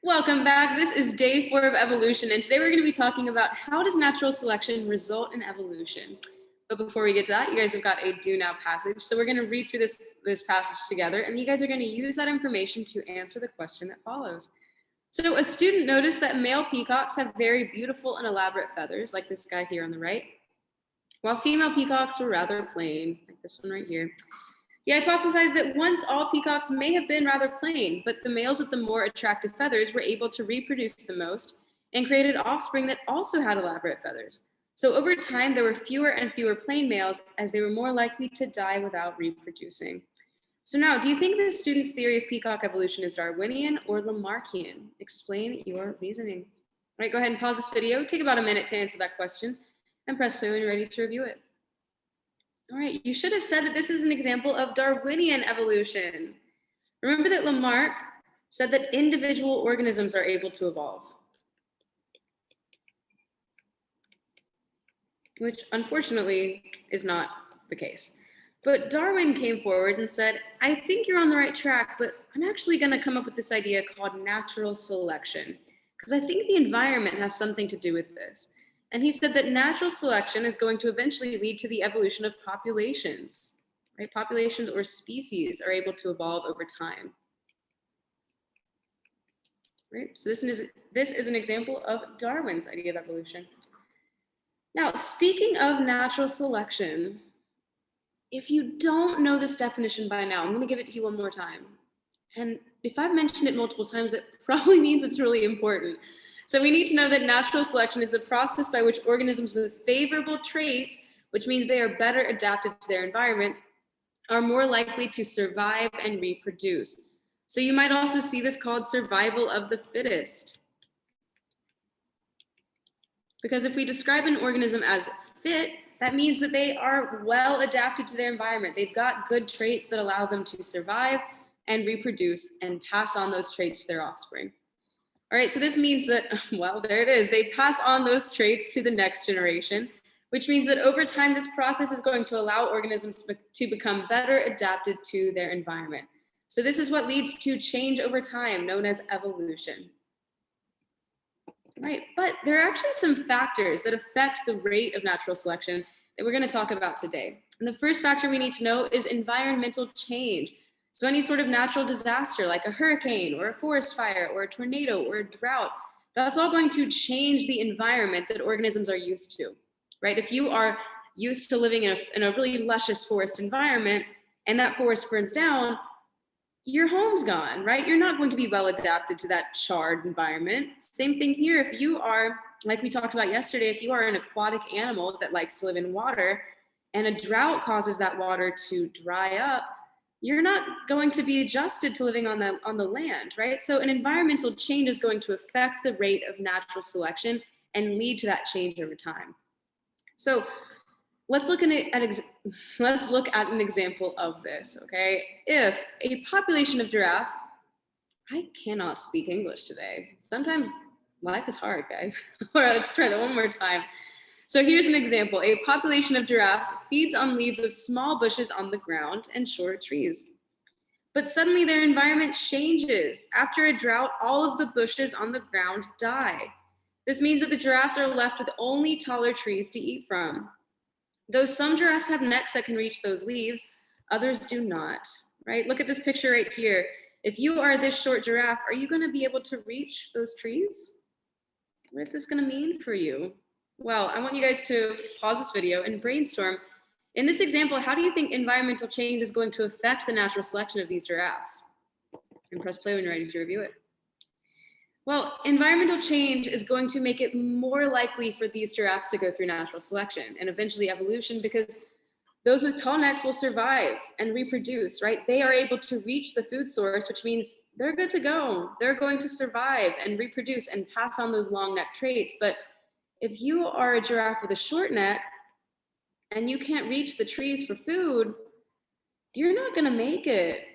Welcome back. This is day 4 of evolution, and today we're going to be talking about how does natural selection result in evolution. But before we get to that, you guys have got a do now passage. So we're going to read through this passage together, and you guys are going to use that information to answer the question that follows. So a student noticed that male peacocks have very beautiful and elaborate feathers, like this guy here on the right, while female peacocks were rather plain, like this one right here. He hypothesized that once all peacocks may have been rather plain, but the males with the more attractive feathers were able to reproduce the most and created offspring that also had elaborate feathers. So over time, there were fewer and fewer plain males as they were more likely to die without reproducing. So now, do you think the student's theory of peacock evolution is Darwinian or Lamarckian? Explain your reasoning. All right, go ahead and pause this video. Take about a minute to answer that question and press play when you're ready to review it. All right, you should have said that this is an example of Darwinian evolution. Remember that Lamarck said that individual organisms are able to evolve, which unfortunately is not the case. But Darwin came forward and said, I think you're on the right track, but I'm actually going to come up with this idea called natural selection, because I think the environment has something to do with this. And he said that natural selection is going to eventually lead to the evolution of populations, right? Populations or species are able to evolve over time. Right? So this is an example of Darwin's idea of evolution. Now, speaking of natural selection, if you don't know this definition by now, I'm going to give it to you one more time. And if I've mentioned it multiple times, that probably means it's really important. So we need to know that natural selection is the process by which organisms with favorable traits, which means they are better adapted to their environment, are more likely to survive and reproduce. So you might also see this called survival of the fittest. Because if we describe an organism as fit, that means that they are well adapted to their environment. They've got good traits that allow them to survive and reproduce and pass on those traits to their offspring. All right, so this means that, well, there it is. They pass on those traits to the next generation, which means that over time, this process is going to allow organisms to become better adapted to their environment. So this is what leads to change over time, known as evolution. Right, but there are actually some factors that affect the rate of natural selection that we're going to talk about today. And the first factor we need to know is environmental change. So any sort of natural disaster like a hurricane or a forest fire or a tornado or a drought, that's all going to change the environment that organisms are used to, right? If you are used to living in a really luscious forest environment and that forest burns down, your home's gone, right? You're not going to be well adapted to that charred environment. Same thing here. If you are, like we talked about yesterday, if you are an aquatic animal that likes to live in water and a drought causes that water to dry up, you're not going to be adjusted to living on the land, right? So an environmental change is going to affect the rate of natural selection and lead to that change over time. So let's look at an example of this, okay? If a population of giraffe, I cannot speak English today. Sometimes life is hard, guys. All right, let's try that one more time. So here's an example. A population of giraffes feeds on leaves of small bushes on the ground and short trees. But suddenly their environment changes. After a drought, all of the bushes on the ground die. This means that the giraffes are left with only taller trees to eat from. Though some giraffes have necks that can reach those leaves, others do not, right? Look at this picture right here. If you are this short giraffe, are you going to be able to reach those trees? What is this going to mean for you? Well, I want you guys to pause this video and brainstorm. In this example, how do you think environmental change is going to affect the natural selection of these giraffes? And press play when you're ready to review it. Well, environmental change is going to make it more likely for these giraffes to go through natural selection and eventually evolution, because those with tall necks will survive and reproduce, right? They are able to reach the food source, which means they're good to go. They're going to survive and reproduce and pass on those long neck traits. But if you are a giraffe with a short neck and you can't reach the trees for food, you're not going to make it.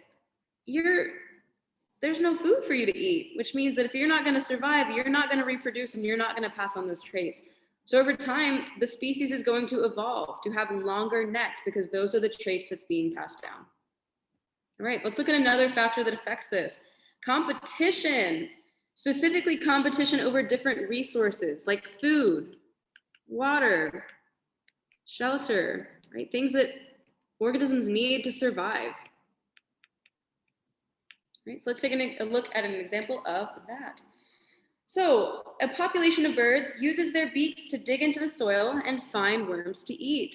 There's no food for you to eat, which means that if you're not going to survive, you're not going to reproduce and you're not going to pass on those traits. So over time, the species is going to evolve to have longer necks because those are the traits that's being passed down. All right, let's look at another factor that affects this. Competition. Specifically, competition over different resources like food, water, shelter, right? Things that organisms need to survive. Right, so let's take a look at an example of that. So a population of birds uses their beaks to dig into the soil and find worms to eat.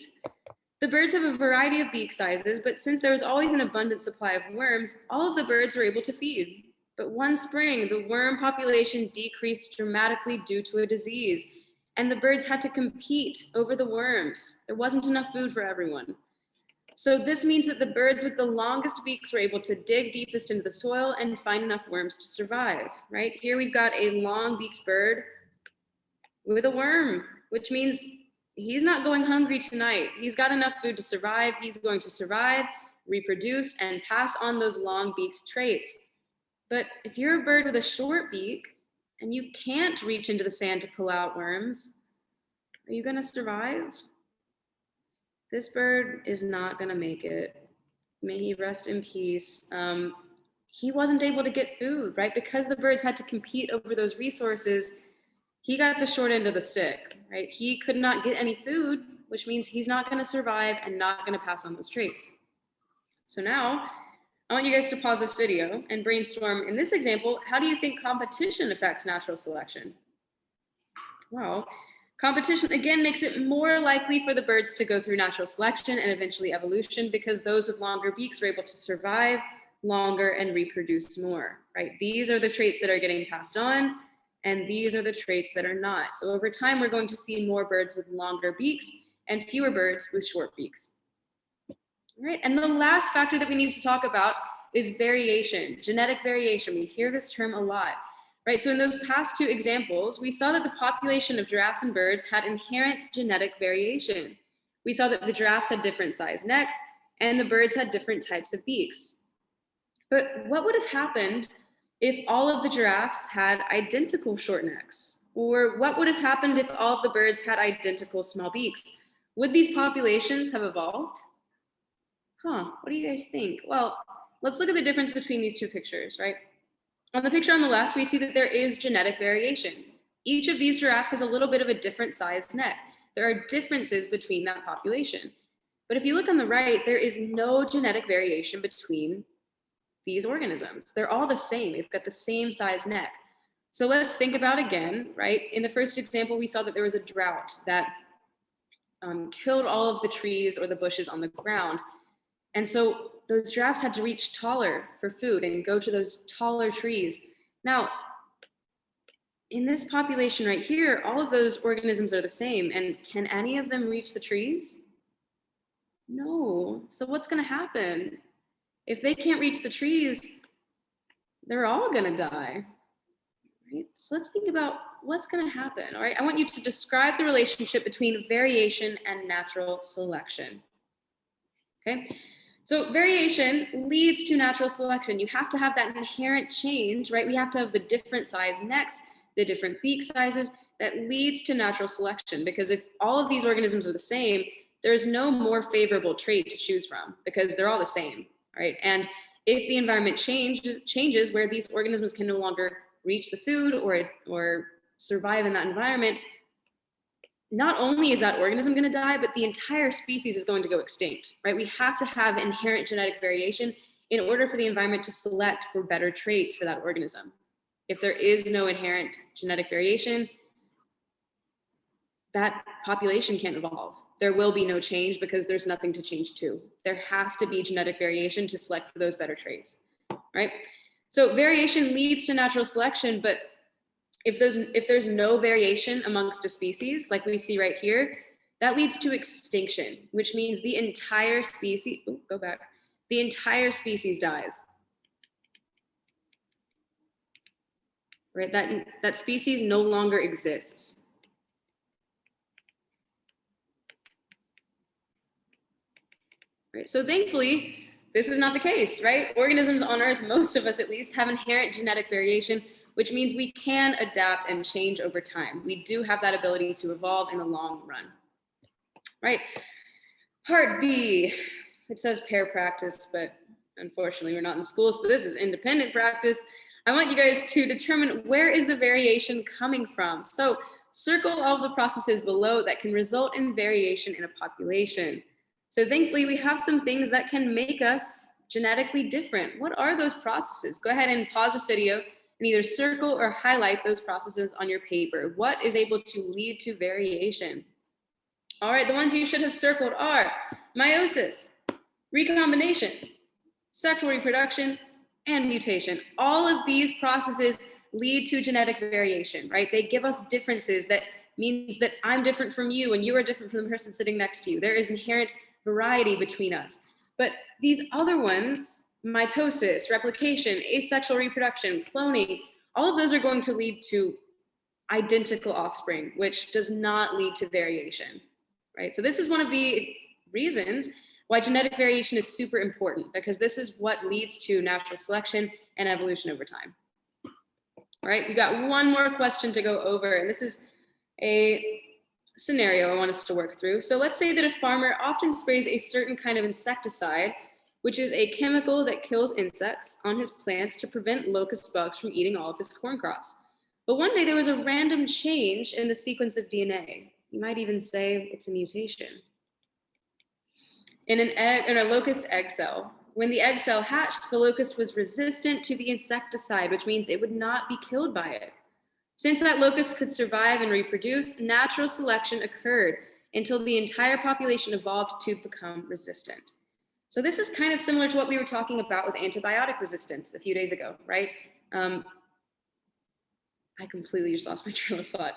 The birds have a variety of beak sizes, but since there was always an abundant supply of worms, all of the birds were able to feed. But one spring, the worm population decreased dramatically due to a disease, and the birds had to compete over the worms. There wasn't enough food for everyone. So this means that the birds with the longest beaks were able to dig deepest into the soil and find enough worms to survive, right? Here we've got a long-beaked bird with a worm, which means he's not going hungry tonight. He's got enough food to survive. He's going to survive, reproduce, and pass on those long-beaked traits. But if you're a bird with a short beak and you can't reach into the sand to pull out worms, are you going to survive? This bird is not going to make it. May he rest in peace. He wasn't able to get food, right? Because the birds had to compete over those resources, he got the short end of the stick, right? He could not get any food, which means he's not going to survive and not going to pass on those traits. So now, I want you guys to pause this video and brainstorm, in this example, how do you think competition affects natural selection? Well, competition again makes it more likely for the birds to go through natural selection and eventually evolution because those with longer beaks were able to survive longer and reproduce more, right? These are the traits that are getting passed on, and these are the traits that are not. So over time, we're going to see more birds with longer beaks and fewer birds with short beaks. All right, and the last factor that we need to talk about is variation, genetic variation. We hear this term a lot. Right, so in those past two examples, we saw that the population of giraffes and birds had inherent genetic variation. We saw that the giraffes had different sized necks and the birds had different types of beaks. But what would have happened if all of the giraffes had identical short necks? Or what would have happened if all of the birds had identical small beaks? Would these populations have evolved? What do you guys think? Well, let's look at the difference between these two pictures, right? On the picture on the left, we see that there is genetic variation. Each of these giraffes has a little bit of a different sized neck. There are differences between that population. But if you look on the right, there is no genetic variation between these organisms. They're all the same. They've got the same size neck. So let's think about again, right? In the first example, we saw that there was a drought that killed all of the trees or the bushes on the ground. And so those giraffes had to reach taller for food and go to those taller trees. Now, in this population right here, all of those organisms are the same. And can any of them reach the trees? No. So what's going to happen? If they can't reach the trees, they're all going to die. Right? So let's think about what's going to happen. All right. I want you to describe the relationship between variation and natural selection. Okay. So variation leads to natural selection. You have to have that inherent change, right? We have to have the different size necks, the different beak sizes that leads to natural selection. Because if all of these organisms are the same, there's no more favorable trait to choose from because they're all the same, right? And if the environment changes where these organisms can no longer reach the food or survive in that environment, not only is that organism going to die, but the entire species is going to go extinct, right? We have to have inherent genetic variation in order for the environment to select for better traits for that organism. If there is no inherent genetic variation, that population can't evolve. There will be no change because there's nothing to change to. There has to be genetic variation to select for those better traits, right? So variation leads to natural selection, but if there's no variation amongst a species, like we see right here, that leads to extinction, which means the entire species, the entire species dies. Right, that species no longer exists. Right, so thankfully, this is not the case, right? Organisms on Earth, most of us at least, have inherent genetic variation, which means we can adapt and change over time. We do have that ability to evolve in the long run, right? Part B, it says pair practice, but unfortunately we're not in school, so this is independent practice. I want you guys to determine where is the variation coming from. So circle all the processes below that can result in variation in a population. So thankfully, we have some things that can make us genetically different. What are those processes? Go ahead and pause this video and either circle or highlight those processes on your paper. What is able to lead to variation? All right, the ones you should have circled are meiosis, recombination, sexual reproduction, and mutation. All of these processes lead to genetic variation, right? They give us differences that means that I'm different from you and you are different from the person sitting next to you. There is inherent variety between us. But these other ones, mitosis, replication, asexual reproduction, cloning, all of those are going to lead to identical offspring, which does not lead to variation, right? So this is one of the reasons why genetic variation is super important, because this is what leads to natural selection and evolution over time. All right, we got one more question to go over, and this is a scenario I want us to work through. So let's say that a farmer often sprays a certain kind of insecticide, which is a chemical that kills insects on his plants to prevent locust bugs from eating all of his corn crops. But one day there was a random change in the sequence of DNA. You might even say it's a mutation. In a locust egg cell, when the egg cell hatched, the locust was resistant to the insecticide, which means it would not be killed by it. Since that locust could survive and reproduce, natural selection occurred until the entire population evolved to become resistant. So this is kind of similar to what we were talking about with antibiotic resistance a few days ago, right? I completely just lost my train of thought.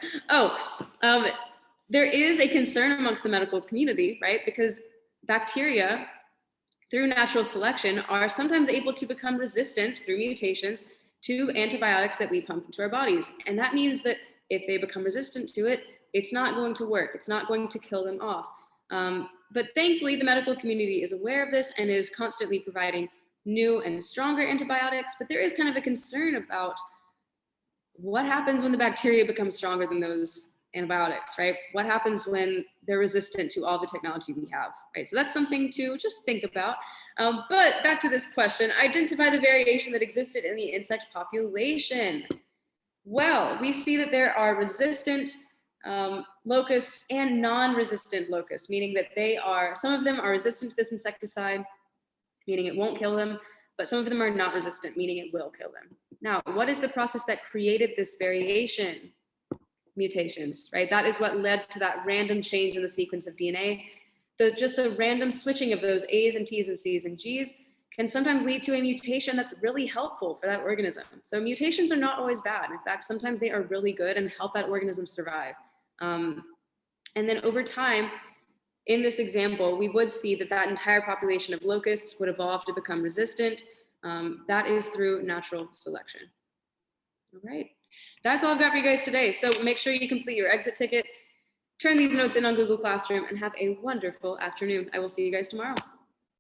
There is a concern amongst the medical community, right? Because bacteria, through natural selection, are sometimes able to become resistant through mutations to antibiotics that we pump into our bodies. And that means that if they become resistant to it, it's not going to work. It's not going to kill them off. But thankfully, the medical community is aware of this and is constantly providing new and stronger antibiotics. But there is kind of a concern about what happens when the bacteria become stronger than those antibiotics, right? What happens when they're resistant to all the technology we have, right? So that's something to just think about. But back to this question, identify the variation that existed in the insect population. Well, we see that there are resistant locusts and non-resistant locusts, meaning that some of them are resistant to this insecticide, meaning it won't kill them, but some of them are not resistant, meaning it will kill them. Now, what is the process that created this variation? Mutations, right? That is what led to that random change in the sequence of DNA. Just the random switching of those A's and T's and C's and G's can sometimes lead to a mutation that's really helpful for that organism. So mutations are not always bad. In fact, sometimes they are really good and help that organism survive. And then over time, in this example, we would see that entire population of locusts would evolve to become resistant. That is through natural selection. All right. That's all I've got for you guys today. So make sure you complete your exit ticket, turn these notes in on Google Classroom, and have a wonderful afternoon. I will see you guys tomorrow.